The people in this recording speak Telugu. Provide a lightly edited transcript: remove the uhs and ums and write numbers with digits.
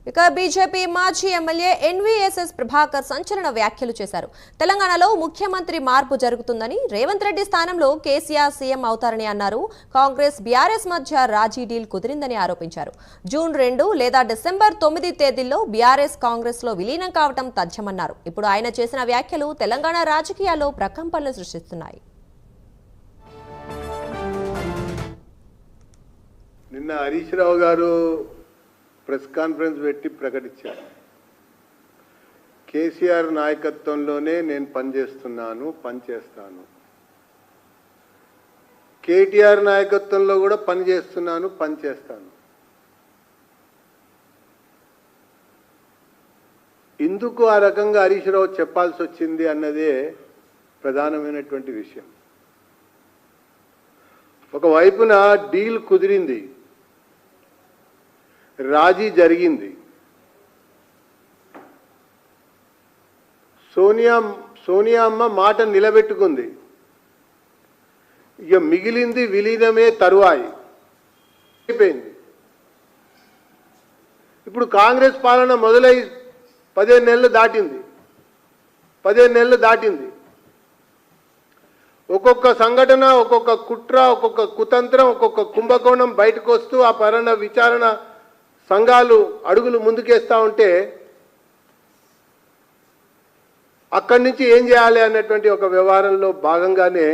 ఇక బీజేపీ మాజీ ఎమ్మెల్యే ఎన్వీఎస్ఎస్ ప్రభాకర్ సంచలన వ్యాఖ్యలు చేశారు. తెలంగాణలో ముఖ్యమంత్రి మార్పు జరుగుతుందని, రేవంత్ రెడ్డి స్థానంలో కేసీఆర్ సీఎం అవుతారని అన్నారు. కాంగ్రెస్ బీఆర్ఎస్ మధ్య రాజీ డీల్ కుదిరిందని ఆరోపించారు. జూన్ 2 లేదా డిసెంబర్ 9 తేదీల్లో బీఆర్ఎస్ కాంగ్రెస్ లో విలీనం కావటం తథ్యమన్నారు. ఇప్పుడు ఆయన చేసిన వ్యాఖ్యలు తెలంగాణ రాజకీయాల్లో ప్రకంపనలు సృష్టిస్తున్నాయి. నిన్న హరీష్ రావు గారు ప్రెస్ కాన్ఫరెన్స్ పెట్టి ప్రకటించారు, కేసీఆర్ నాయకత్వంలోనే నేను పనిచేస్తాను, కేటీఆర్ నాయకత్వంలో కూడా పనిచేస్తాను. ఎందుకు ఆ రకంగా హరీష్ రావు చెప్పాల్సి వచ్చింది అన్నదే ప్రధానమైనటువంటి విషయం. ఒకవైపున డీల్ కుదిరింది, రాజీ జరిగింది. సోనియా అమ్మ మాట నిలబెట్టుకుంది. ఇక మిగిలింది విలీనమే తరువాయి అయిపోయింది. ఇప్పుడు కాంగ్రెస్ పాలన మొదలై 15 నెలలు దాటింది. ఒక్కొక్క సంఘటన, ఒక్కొక్క కుట్ర, ఒక్కొక్క కుతంత్రం, ఒక్కొక్క కుంభకోణం బయటకు వస్తూ ఆ పరణ విచారణ సంఘాలు అడుగులు ముందుకేస్తూ ఉంటే అక్కడి నుంచి ఏం చేయాలి అన్నటువంటి ఒక వ్యవహారంలో భాగంగానే